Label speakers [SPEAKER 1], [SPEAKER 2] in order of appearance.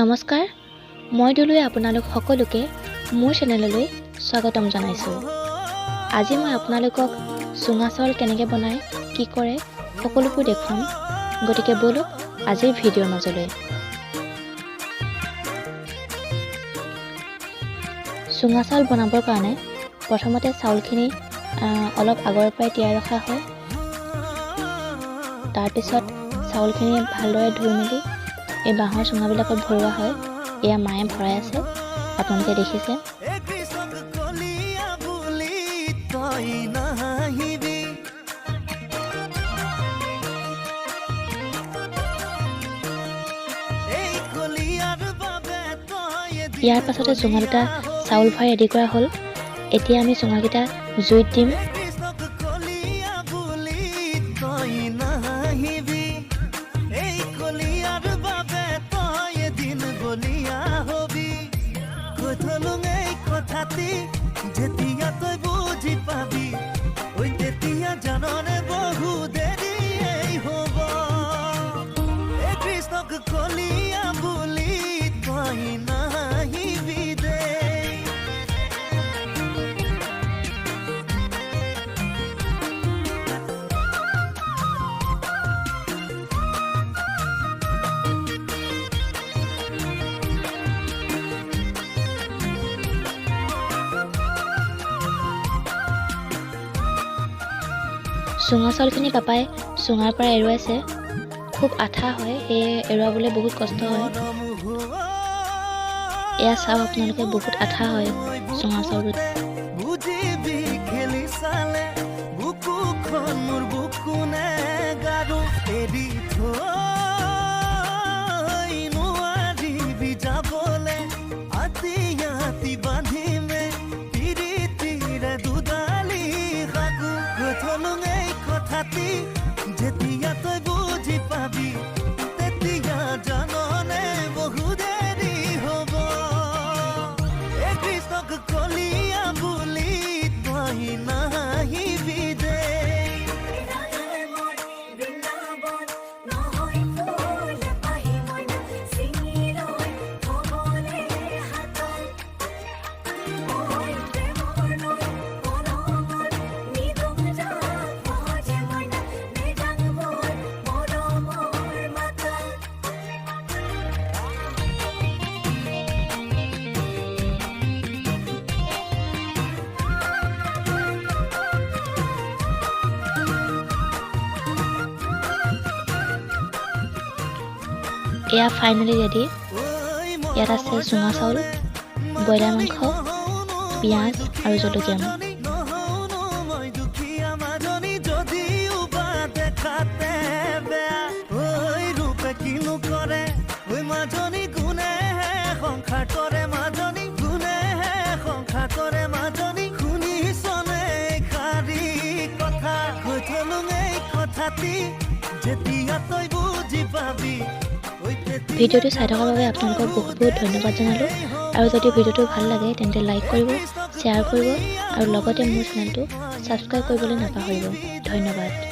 [SPEAKER 1] নমস্কাৰ, মই দুলুৱে আপোনালোক সকলোকে মোৰ চেনেললৈ স্বাগতম জনাইছোঁ। আজি মই আপোনালোকক চুঙা চাউল কেনেকৈ বনায়, কি কৰে সকলোবোৰ দেখুৱাম। গতিকে বলক আজিৰ ভিডিঅ'ৰ মাজলৈ। চুঙা চাউল বনাবৰ কাৰণে প্ৰথমতে চাউলখিনি অলপ আগৰ পৰাই তিয়াই ৰখা হয়। তাৰপিছত চাউলখিনি ভালদৰে ধুই মেলি এই বাঁহৰ চুঙাবিলাকত ভৰোৱা হয়। এয়া মায়ে ভৰাই আছে, আপোনালোকে দেখিছে। ইয়াৰ পাছতে চুঙা দুটা চাউল ভৰাই ৰেডি কৰা হ'ল। এতিয়া আমি চুঙাকেইটা জুইত দিম।
[SPEAKER 2] যেতিয়া তই বুজি পাবি ওই তেতিয়া জাননে বহু দেৰি হ'ব। এই কৃষ্ণক কলিয়া বুলি তই নাহিবি দে।
[SPEAKER 1] চুঙা চাউলখিনি পাপাই চুঙাৰ পৰা এৰুৱাইছে। খুব আঠা হয়, সেয়ে এৰুৱাবলৈ বহুত কষ্ট হয়। এয়া চাওক আপোনালোকে, বহুত আঠা হয় চুঙা চাউলত।
[SPEAKER 2] বুজিবি খেলি চালে বুকুখন মোৰ বুকুনে গাৰু এৰি থৈ নোৱাৰিবি যাবলে। আতি আতি বান্ধিমে পিৰিতিৰে দুডালি সাগু থলুং এই কথাটি যেতিয়া তই বুজি পাবি তেতিয়া জাননে বহু দেৰি হ'ব। এই কৃষ্ণক কলিয়া বুলি তই নাহিবি দে।
[SPEAKER 1] এয়া ফাইনেলি ৰেডি। ইয়াত আছে চুঙা চাউল, ব্ৰইলাৰ মাংস, পিঁয়াজ আৰু জলকীয়া। ভিডিঅ'টো চাই থকাৰ বাবে আপোনালোকক বহুত বহুত ধন্যবাদ জনালোঁ। আৰু যদি ভিডিঅ'টো ভাল লাগে তেন্তে লাইক কৰিব, শ্বেয়াৰ কৰিব আৰু লগতে মোৰ চেনেলটো ছাবস্ক্ৰাইব কৰিবলৈ নাপাহৰিব। ধন্যবাদ।